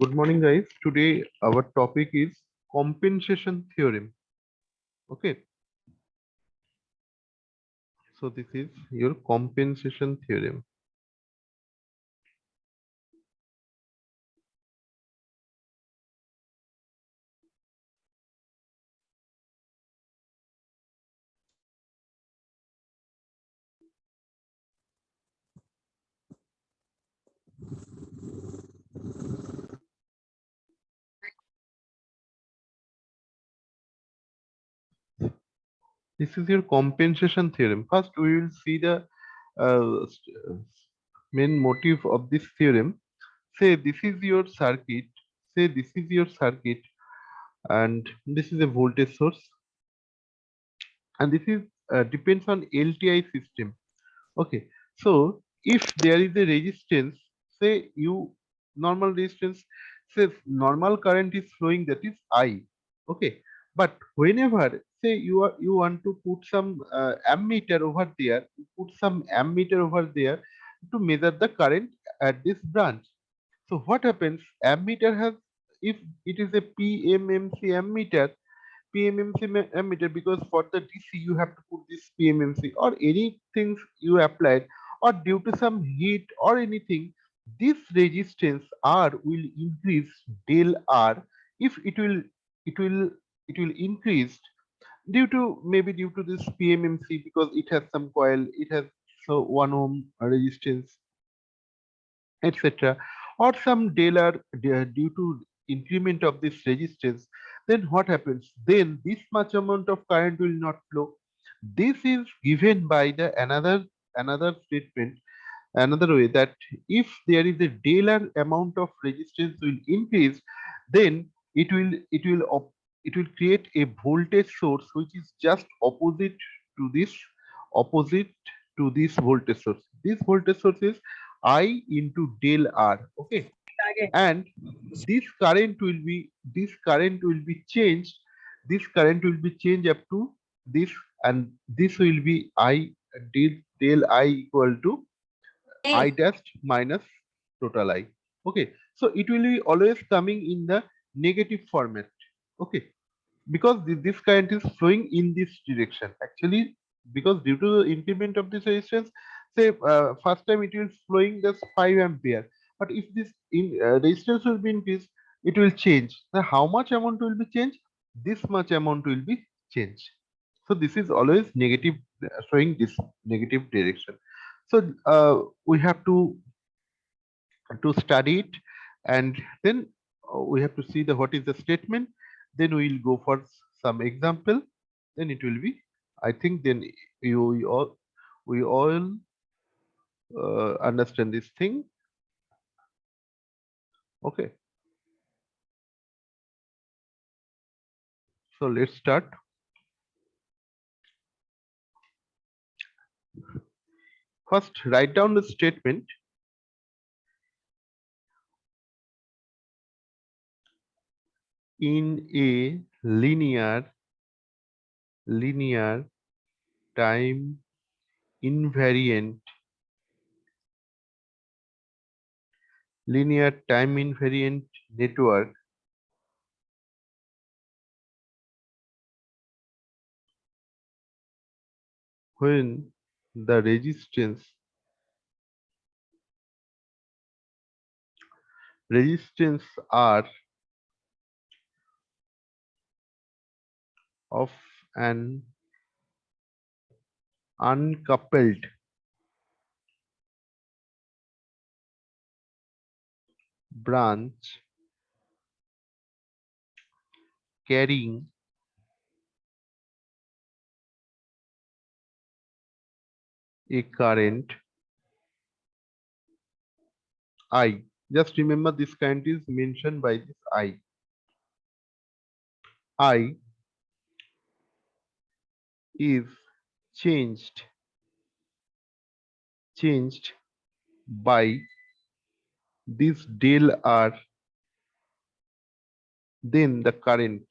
Good morning, guys. Today our topic is compensation theorem. Okay, so this is your compensation theorem. This is your compensation theorem. First, we will see the main motive of this theorem. Say this is your circuit. Say this is your circuit, and this is a voltage source, and this is depends on LTI system. Okay, so if there is a resistance, say you normal resistance, say normal current is flowing, that is I. Okay, but whenever say you want to put some ammeter over there, put some ammeter over there to measure the current at this branch. So what happens? Ammeter has, if it is a PMMC ammeter, PMMC ammeter, because for the DC you have to put this PMMC or anything you applied, or due to some heat or anything, this resistance R will increase del R. If it will it will increase due to, maybe due to this PMMC, because it has some coil, it has so 1 ohm resistance, etc., or some del R due to increment of this resistance. Then what happens? Then this much amount of current will not flow. This is given by the another statement, another way, that if there is a del R amount of resistance will increase, then it will create a voltage source which is just to this opposite to this voltage source. This voltage source is I into del R. Okay, and this current will be changed. This current will be changed up to this, and this will be I del I equal to I dash minus total I. Okay, so it will be always coming in the negative format. Okay, because this current is flowing in this direction actually, because due to the increment of this resistance, say first time it is flowing just 5 ampere, but if this resistance will be increased, it will change. Now how much amount will be changed? This much amount will be changed. So this is always negative, showing this negative direction. So we have to study it, and then we have to see the what is the statement. Then we will go for some example. Then it will be, I think, then we all understand this thing. Okay, so let's start. First, write down the statement. In a linear time invariant network, when the resistance R of an uncoupled branch carrying a current I. Just remember, this current is mentioned by this I. I is changed changed by this del R. Then the current,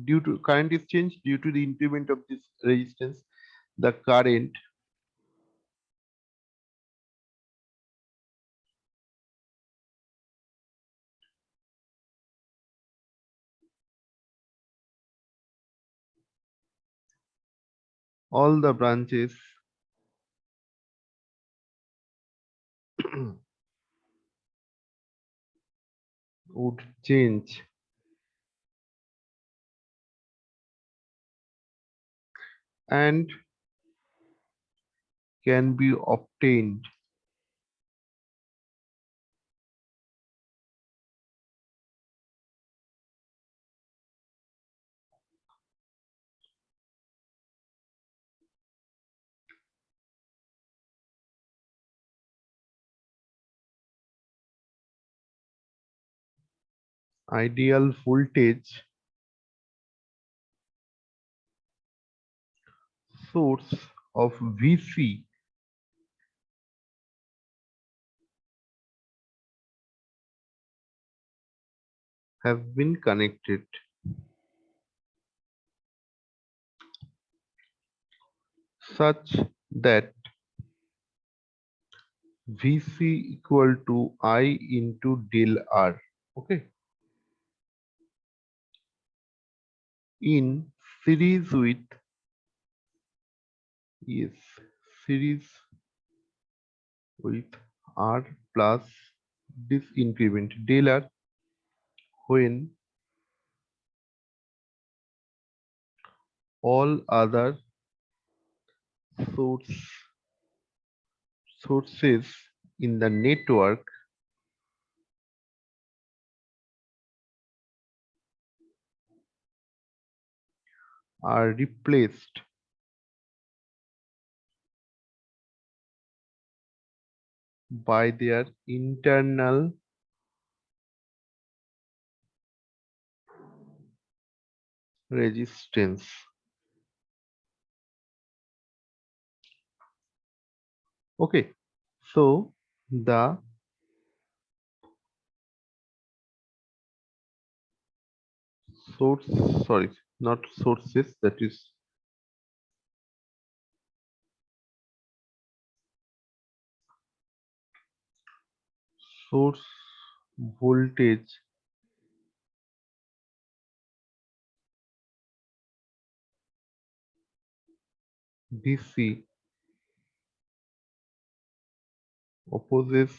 due to current is changed due to the increment of this resistance, the current all the branches would change and can be obtained ideal voltage source of VC have been connected such that VC equal to I into del R. Okay. In series with, yes, series with R plus this increment del R when all other source sources in the network are replaced by their internal resistance. Okay, so the source, sorry, not sources, that is source voltage DC opposes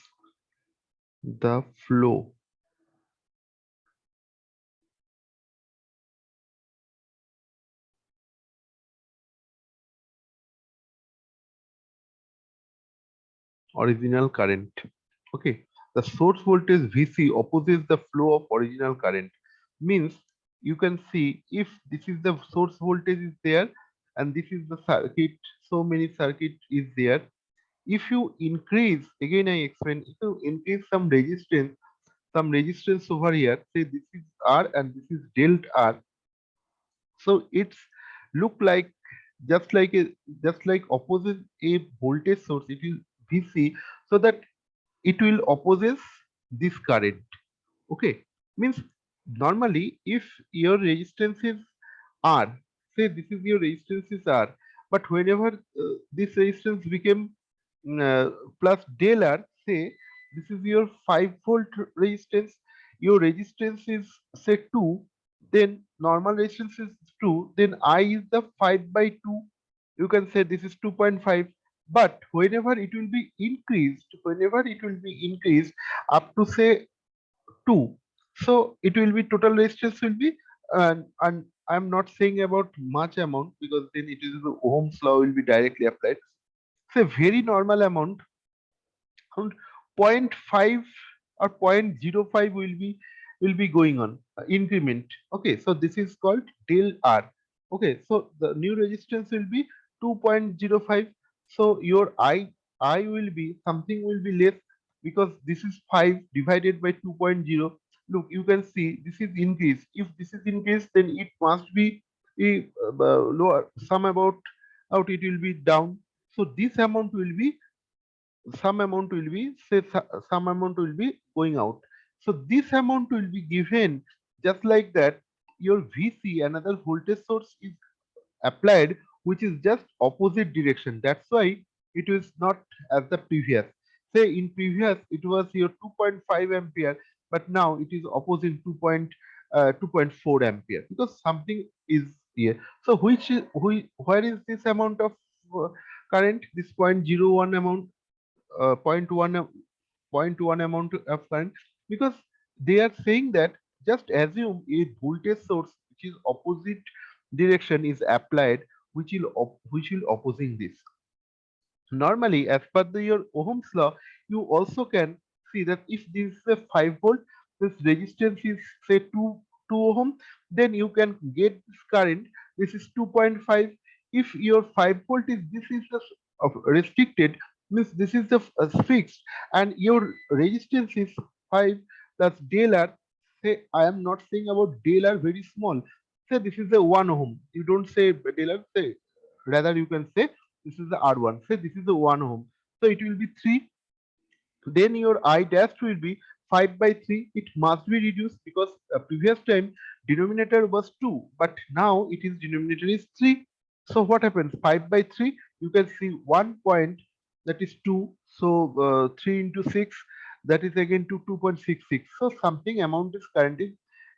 the flow original current. Okay, the source voltage VC opposes the flow of original current. Means you can see if this is the source voltage is there and this is the circuit, so many circuit is there. If you increase, again I explain, if you increase some resistance over here, say this is R and this is delta R, so it's look like just like a just like opposes a voltage source, it is VC, so that it will opposes this current. Okay, means normally if your resistance is R, say this is your resistance is R, but whenever this resistance became plus del R, say this is your 5 volt resistance, your resistance is say 2, then normal resistance is 2, then I is the 5 by 2. You can say this is 2.5. But whenever it will be increased, whenever it will be increased up to say 2, so it will be total resistance will be, and I'm not saying about much amount because then it is the Ohm's law will be directly applied. It's a very normal amount, around zero point 0.5 or 0.05 will be going on increment. Okay, so this is called del R. Okay, so the new resistance will be 2.05. So your I will be something will be less because this is 5 divided by 2.0. Look, you can see this is increase. If this is increase, then it must be lower. Some about out it will be down. So this amount will be, some amount will be say some amount will be going out, so this amount will be given just like that. Your VC, another voltage source, is applied which is just opposite direction. That's why it is not as the previous. Say in previous it was your 2.5 ampere, but now it is opposite 2.4 ampere because something is Yeah. So where is this amount of current? This 0.01 amount, point 0.1 amount of current, because they are saying that just assume a voltage source which is opposite direction is applied, which will opposing this. Normally, as per your Ohm's law, you also can see that if this is a 5 volt, this resistance is say 2 ohm, then you can get this current. This is 2.5. If your 5 volt is this is the restricted, means this is the fixed, and your resistance is 5 plus del R. Say I am not saying about del R very small. Say this is a 1 ohm. You don't say del R. Say rather you can say this is the R1. Say this is the 1 ohm. So it will be 3. Then your I dash will be 5 by 3. It must be reduced because previous time denominator was 2, but now it is denominator is 3. So what happens? 5 by 3, you can see 1 point, that is 2. So 3 into 6, that is again to 2.66. So something amount is current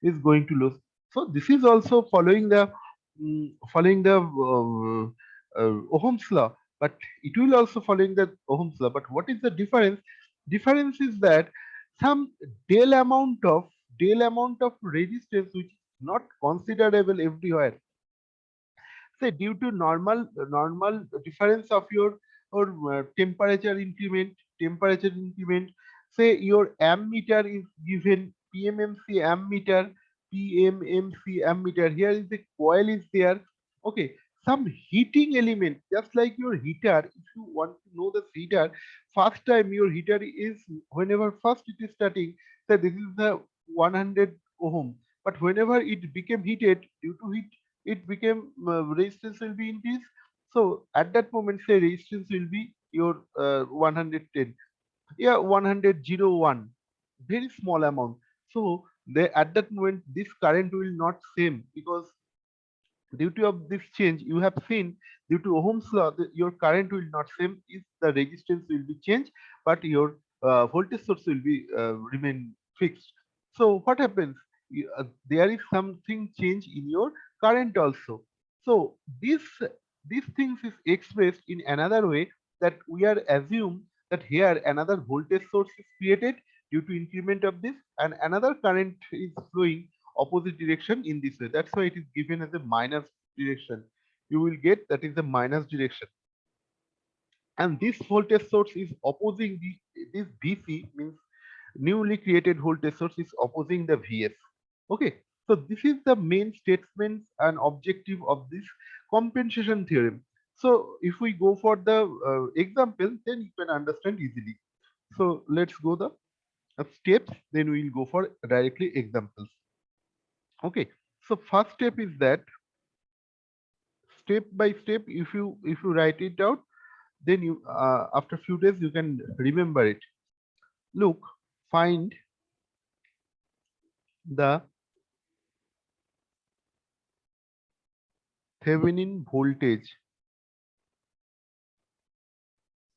is going to lose. So this is also following the Ohm's law, but it will also following the Ohm's law. But what is the difference? Difference is that some del amount of resistance which is not considerable everywhere. Say due to normal difference of your or temperature increment. Say your ammeter is given PMMC ammeter, PMMC ammeter. Here is the coil is there. Okay, some heating element, just like your heater. If you want to know the heater, first time your heater is, whenever first it is starting, so this is the 100 ohm, but whenever it became heated due to heat, it became resistance will be increased. So at that moment, say resistance will be your 110, yeah, 101, very small amount. So they, at that moment this current will not same, because due to of this change you have seen, due to Ohm's law, your current will not same if the resistance will be changed, but your voltage source will be remain fixed. So what happens? There is something change in your current also. So this these things is expressed in another way, that we are assume that here another voltage source is created due to increment of this, and another current is flowing opposite direction in this way. That's why it is given as a minus direction. You will get that is the minus direction. And this voltage source is opposing this VC, means newly created voltage source is opposing the VS. Okay. So this is the main statement and objective of this compensation theorem. So if we go for the example, then you can understand easily. So let's go the steps, then we will go for directly examples. Okay, so first step is that step by step, if you write it out, then you after few days you can remember it. Look, find the Thevenin voltage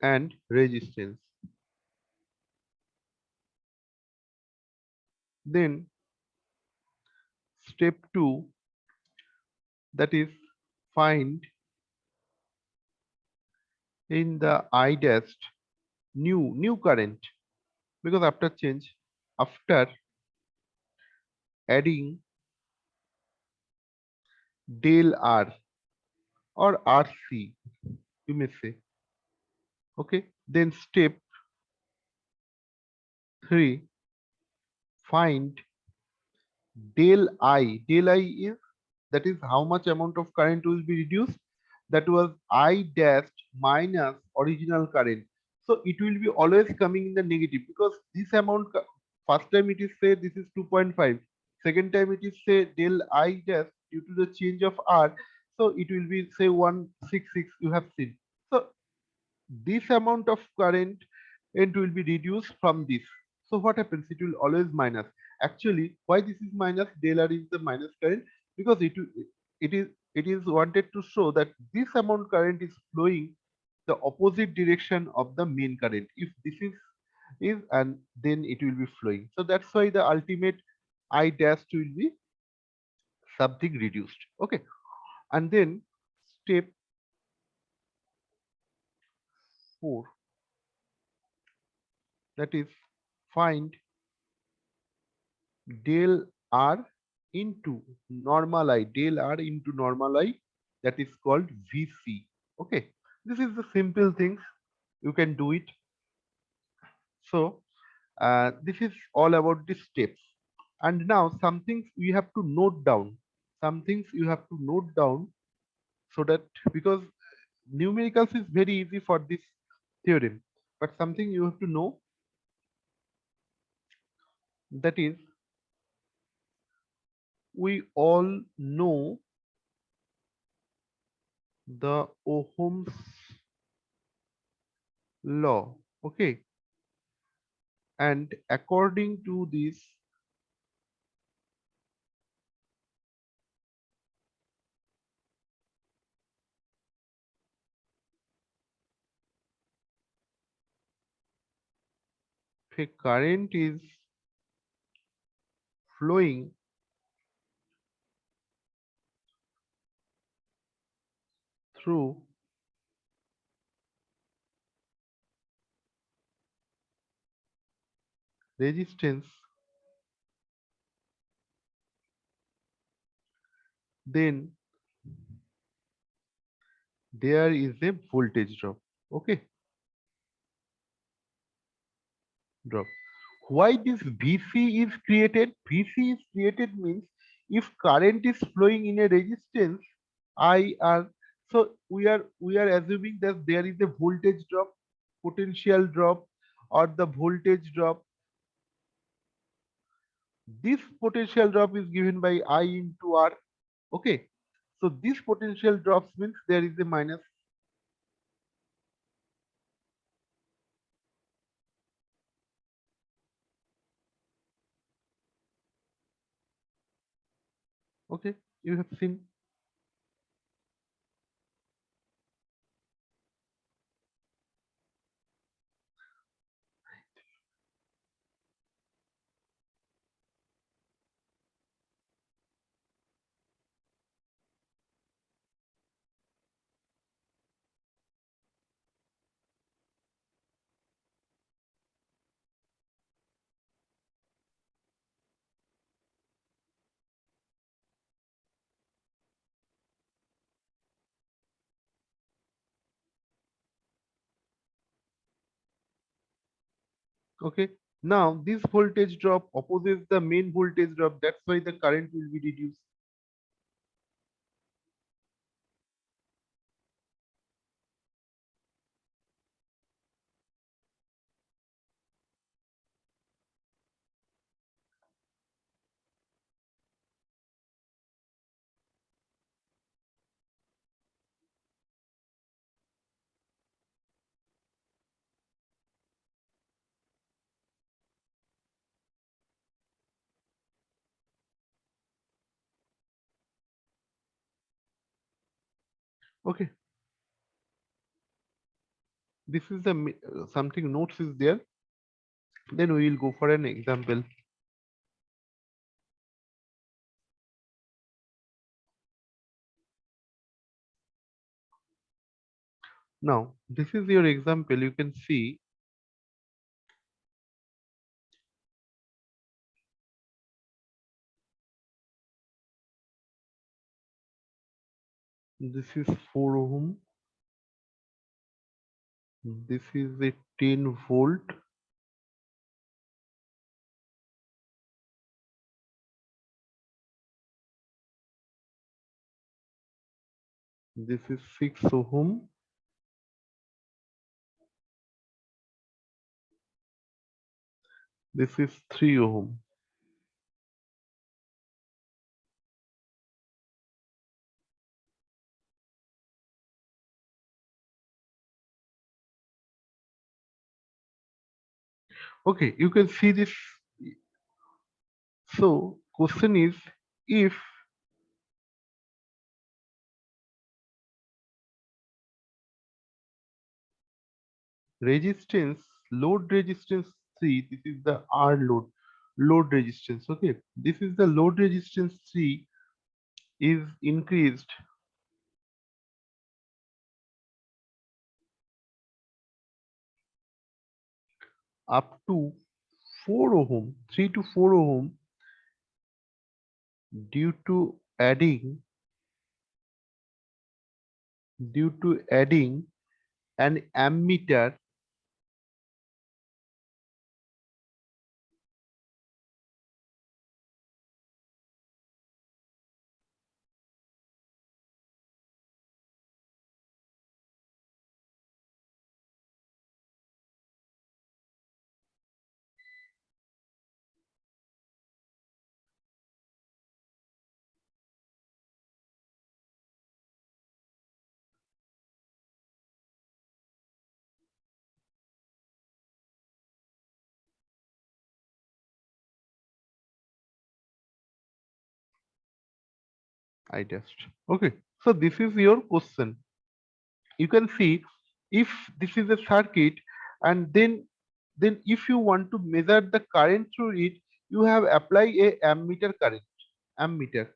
and resistance. Then step 2, that is find in the I dash new current, because after change, after adding del R or RC, you may say. Okay, then step 3, find del I is, that is how much amount of current will be reduced. That was I dashed minus original current. So it will be always coming in the negative, because this amount, first time it is say this is 2.5, second time it is say del I dash due to the change of R, so it will be say 166, you have seen. So this amount of current and will be reduced from this. So what happens? It will always minus. Actually, why this is minus? Del R is the minus current, because it is wanted to show that this amount current is flowing the opposite direction of the main current. If this is, and then it will be flowing. So that's why the ultimate I dash will be something reduced. Okay. And then step 4, that is find del r into normal I, del r into normal I, that is called VC. Okay, this is the simple things, you can do it. So this is all about the steps. And now some things you have to note down, some things you have to note down, so that, because numericals is very easy for this theorem, but something you have to know, that is, we all know the Ohm's law. Okay, and according to this, if a current is flowing through resistance, then there is a voltage drop. Okay, drop. Why this VC is created? VC is created means if current is flowing in a resistance IR, so we are assuming that there is a voltage drop, potential drop, or the voltage drop. This potential drop is given by I into R. Okay, so this potential drops means there is a minus. Okay, you have seen. Okay, now this voltage drop opposes the main voltage drop. That's why the current will be reduced. Okay, this is the something notes is there. Then we will go for an example. Now this is your example. You can see this is 4 ohm. This is a 10 volt. This is 6 ohm. This is 3 ohm. Okay, you can see this. So question is, if resistance, load resistance 3, this is the R load resistance. Okay, this is the load resistance 3 is increased up to 4 ohm, 3 to 4 ohm, due to adding an ammeter I test. Okay, so this is your question. You can see if this is a circuit, and then if you want to measure the current through it, you have apply a ammeter current. Ammeter,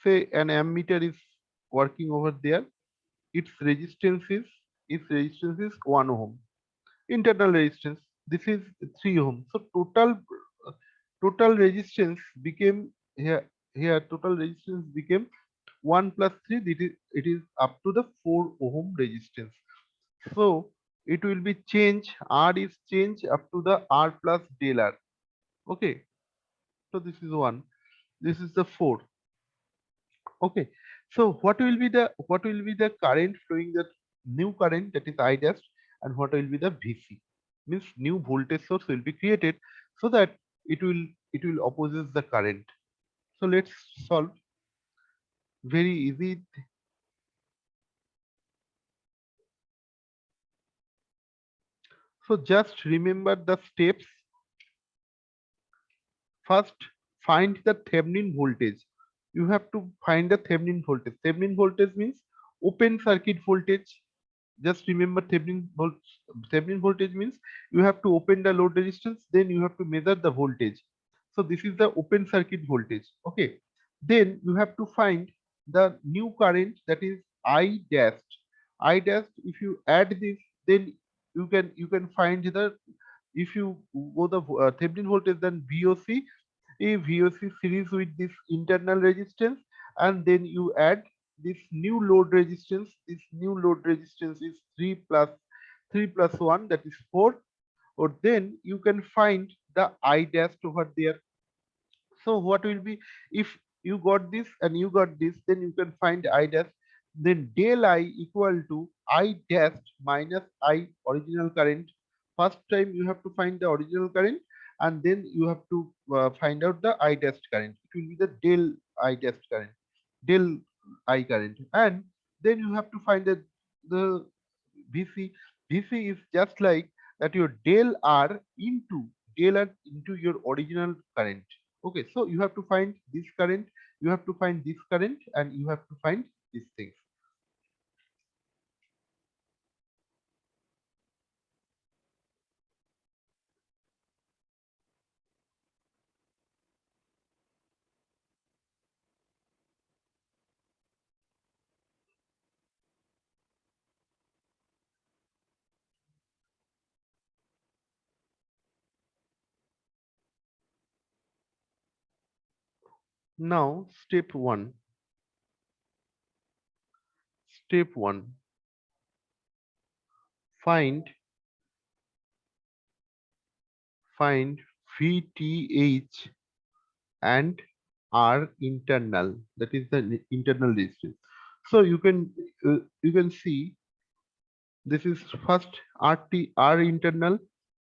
say an ammeter is working over there. Its resistance is 1 ohm. Internal resistance, this is 3 ohm. So total resistance became here total resistance became 1 plus 3. It is up to the 4 ohm resistance. So it will be change, R is change up to the R plus del R. Okay, so this is 1, this is the 4. Okay, so what will be the current flowing, the new current, that is I dash, and what will be the VC? Means new voltage source will be created so that it will it will opposes the current. So let's solve. Very easy. So just remember the steps. First, find the Thevenin voltage. You have to find the Thevenin voltage. Thevenin voltage means open circuit voltage. Just remember Thevenin voltage means you have to open the load resistance, then you have to measure the voltage. So this is the open circuit voltage. Okay. Then you have to find the new current, that is I dashed. I dashed, if you add this, then you can find the, if you go the Thevenin voltage, then VOC, a VOC series with this internal resistance, and then you add this new load resistance. This new load resistance is 3 plus 1, that is 4. Or then you can find the I dash over there. So what will be, if you got this and you got this, then you can find I dash. Then del I equal to I dash minus I original current. First time you have to find the original current, and then you have to find out the I dash current. It will be the del I dash current, del I current, and then you have to find the VC. VC is just like that, your del R into your original current. Okay, so you have to find this current, you have to find this current, and you have to find these things. Now, step one, find find VTH and R internal, that is the internal resistance. So you can see this is first R internal,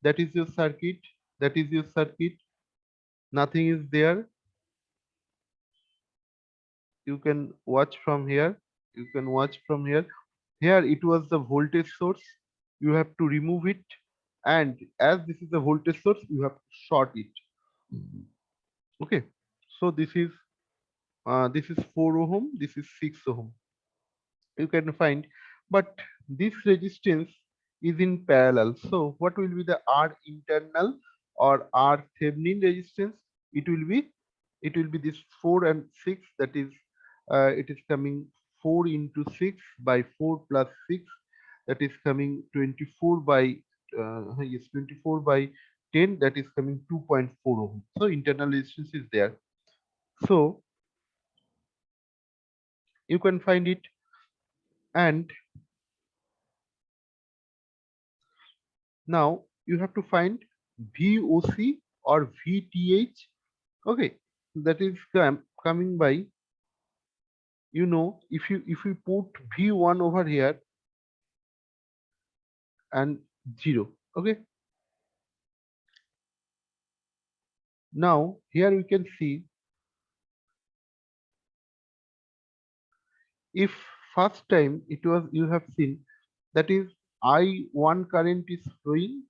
that is your circuit, that is your circuit. Nothing is there. You can watch from here. You can watch from here. Here it was the voltage source. You have to remove it, and as this is the voltage source, you have to short it. Okay. So this is 4 ohm. This is 6 ohm. You can find, but this resistance is in parallel. So what will be the R internal or R Thevenin resistance? It will be this 4 and 6, that is it is coming 4 into 6 by 4 plus 6, that is coming 24 by yes, 24 by 10, that is coming 2.4 ohm. So internal resistance is there. So you can find it. And now you have to find VOC or VTH. Okay, that is coming by, you know, if you put V1 over here and 0. Okay, now here we can see, if first time it was, you have seen, that is I1 current is flowing,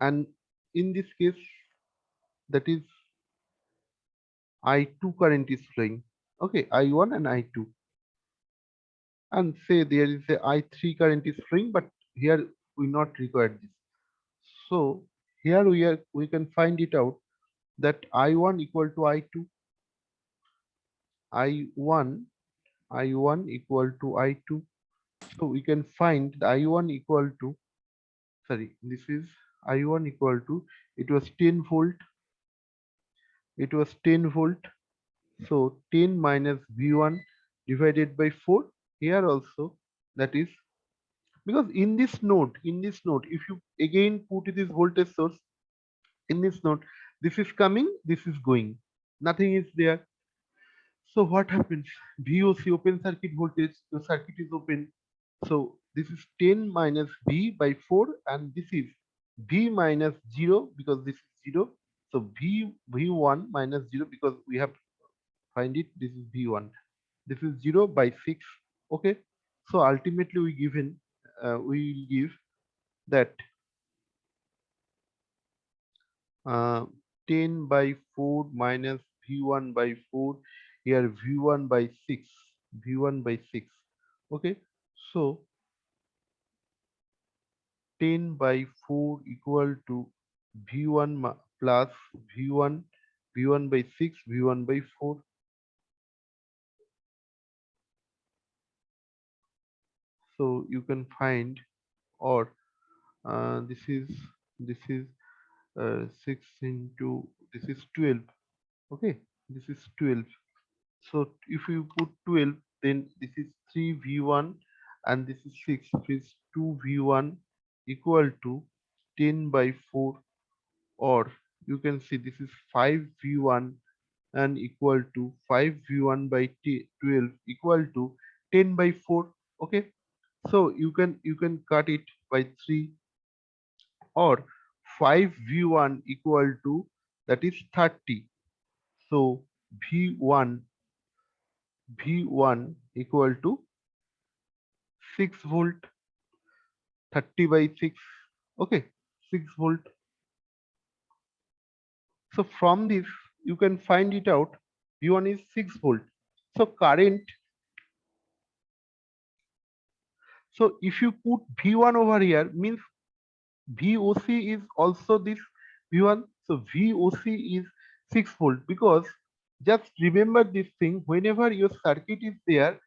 and in this case that is I2 current is flowing. Okay, I1 and I2, and say there is a I3 current is flowing, but here we not require this. So here we can find it out that I1 equal to I2, I1 I1 equal to I2. So we can find the I1 equal to, sorry, this is I1 equal to, it was 10 volt, it was 10 volt. So 10 minus V1 divided by 4. Here also, that is, because in this node, if you again put this voltage source in this node, this is coming, this is going, nothing is there. So what happens? VOC, open circuit voltage, the circuit is open. So this is 10 minus V by 4, and this is V minus 0 because this is 0. So V1 minus 0, because we have to find it, this is V1. This is 0 by 6. Okay. So ultimately we will give that uh, 10 by 4 minus V1 by 4, here V1 by 6, V1 by 6. Okay, so 10 by 4 equal to V1 plus V1, V1 by 6, V1 by 4. So you can find, or this is 6 into, this is 12. Okay, this is 12. So if you put 12, then this is 3V1 and this is 6, which is 2V1 equal to 10 by 4, or you can see this is 5V1 and equal to 5V1 by 12 equal to 10 by 4. Okay, so you can cut it by 3, or 5V1 equal to, that is 30. So V1 V1 equal to 6 volt, 30 by 6. Okay, 6 volt. So from this you can find it out, V1 is 6 volt. So current, so if you put V1 over here, means VOC is also this V1. So VOC is 6 volt, because just remember this thing, whenever your circuit is there,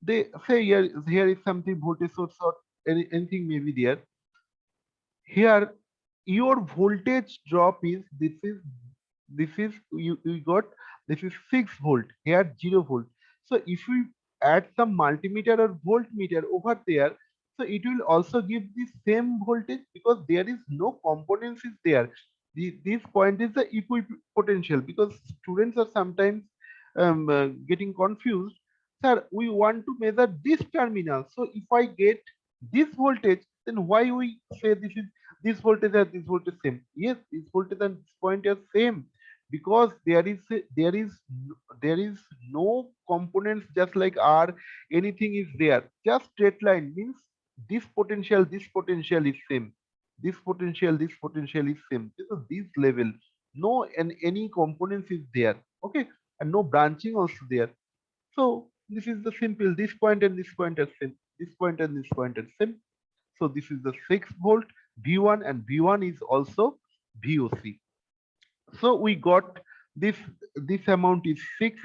they say here is something voltage source or anything may be there. Here your voltage drop is, this is you got, this is 6 volt, here 0 volt. So if we add some multimeter or voltmeter over there, so it will also give the same voltage, because there is no components is there. This point is the equipotential, because students are sometimes getting confused. Sir, we want to measure this terminal, so if I get this voltage, then why we say this voltage and this voltage same? Yes, this voltage and this point are same, because there is no components just like R, anything is there, just straight line, means this potential is same, this potential is same. This level, no, and any components is there. Okay, and no branching also there. So this is the simple, this point and this point are same, this point and this point are same. So this is the 6 volt V1, and V1 is also VOC. So we got this this amount is 6,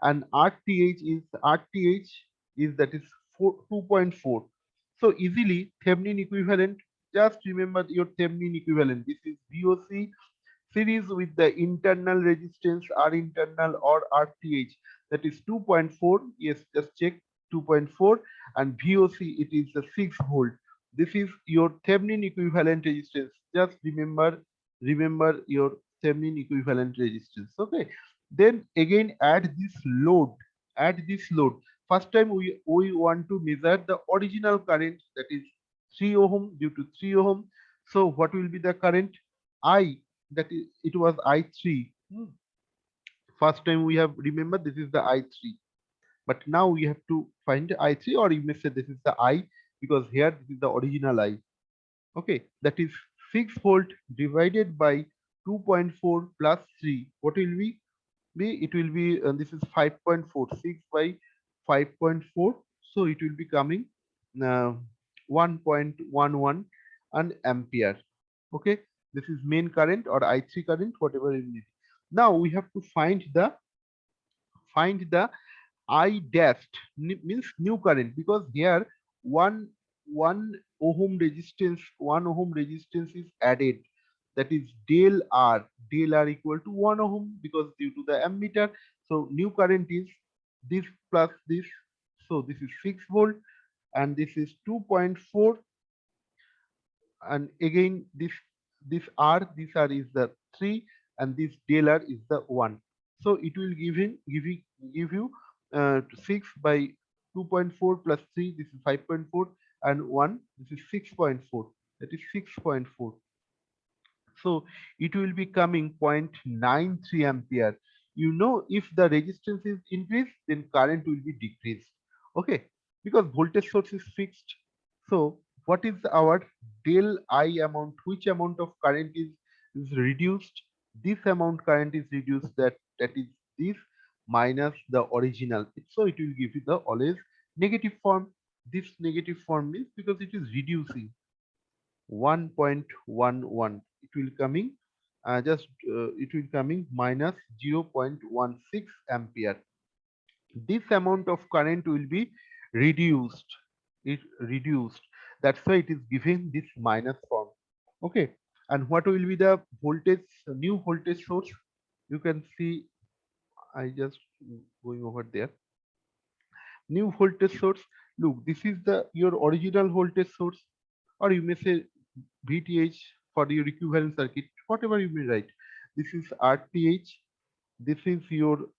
and RTH is that is 2.4. So easily Thevenin equivalent, just remember your Thevenin equivalent. This is VOC series with the internal resistance R internal or RTH, that is 2.4. Yes, just check 2.4, and VOC it is the 6 volt. This is your Thevenin equivalent resistance. Just remember your Thevenin equivalent resistance. Okay. Then again add this load. Add this load. First time we want to measure the original current, that is 3 ohm due to 3 ohm. So what will be the current? I, that is it was I3. First time we have, remember, this is the I3, but now we have to find I3, or you may say this is the I, because here this is the original I. Okay, that is 6 volt divided by 2.4 plus 3. What will be? It will be this is 5.46 by 5.4, so it will be coming uh, 1.11 an ampere. Okay, this is main current or I3 current, whatever you need. Now we have to find the I dashed, means new current, because here one one ohm resistance is added, that is del R equal to 1 ohm, because due to the ammeter. So new current is this plus this, so this is 6 volt, and this is 2.4, and again this R is the 3, and this del R is the 1. So it will give you 6 by 2.4 plus 3, this is 5.4, and 1, this is 6.4, that is 6.4. So it will be coming 0.93 ampere. You know, if the resistance is increased, then current will be decreased. Okay, because voltage source is fixed. So what is our del I amount? Which amount of current is reduced? This amount current is reduced. That is this minus the original. So it will give you the always negative form. This negative form means because it is reducing 1.11, it will coming it will coming minus 0.16 ampere. This amount of current will be reduced. That's why it is giving this minus form. Okay, and what will be the voltage, new voltage source? You can see, I just going over there. New voltage source, look, this is the your original voltage source, or you may say VTH for your equivalent circuit, whatever you may write. This is RTH, this is your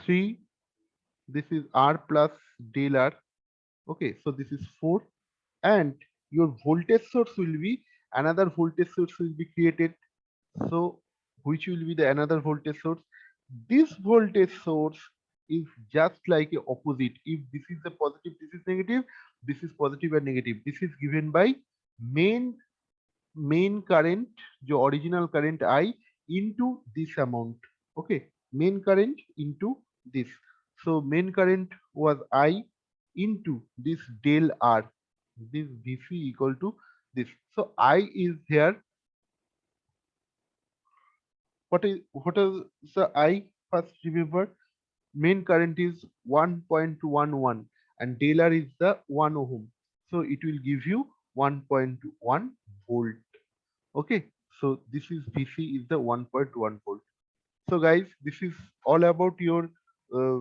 3, this is R plus del R. Okay, so this is 4, and your voltage source will be, another voltage source will be created. So which will be the another voltage source? This voltage source is just like a opposite. If this is the positive, this is negative, this is positive and negative. This is given by main current, जो original current I into this amount. Okay, main current into this. So main current was I into this del R. This VC equal to this. So I is here. What is the I? First remember, main current is 1.11, and del R is the 1 ohm. So it will give you 1.1 volt. Okay, so this is VC is the 1.1 volt. So guys, this is all about your uh,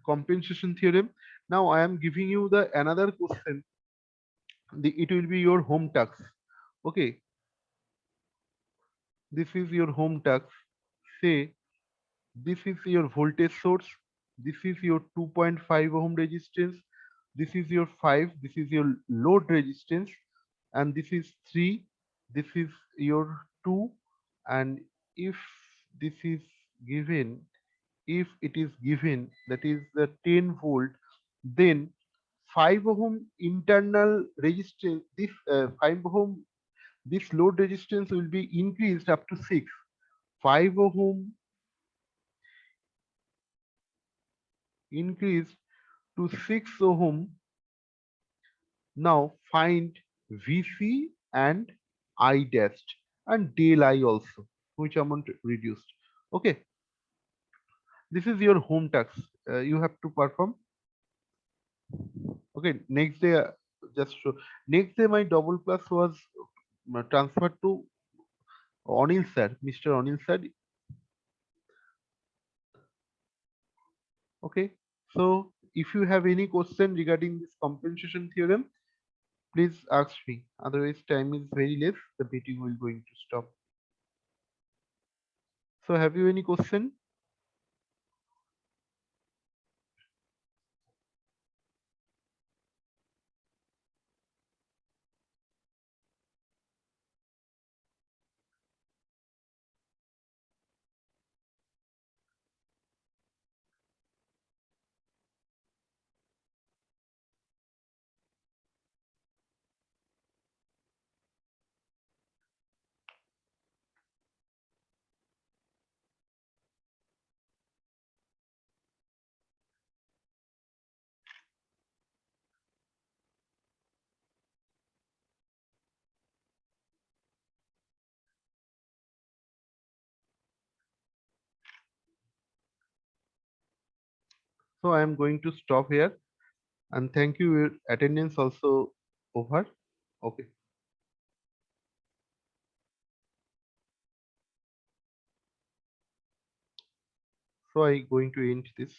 compensation theorem. Now I am giving you the another question. It will be your home task. Okay, this is your home task. Say this is your voltage source, this is your 2.5 ohm resistance, this is your 5, this is your load resistance, and this is 3, this is your 2, and if this is given, if it is given, that is the 10 volt, then 5 ohm internal resistance, this 5 ohm, this load resistance will be increased up to 6. 5 ohm increased to 6 ohm. Now find VC and I dashed and del I also, which amount reduced. Okay, this is your home task. You have to perform. Okay, next day, just show. Next day, my double plus was transferred to Anil sir, Mr. Anil sir. Okay, so if you have any question regarding this compensation theorem, please ask me. Otherwise, time is very less. The video will going to stop. So, have you any question? So, I am going to stop here, and thank you. Your attendance also over. Okay, so I going to end this.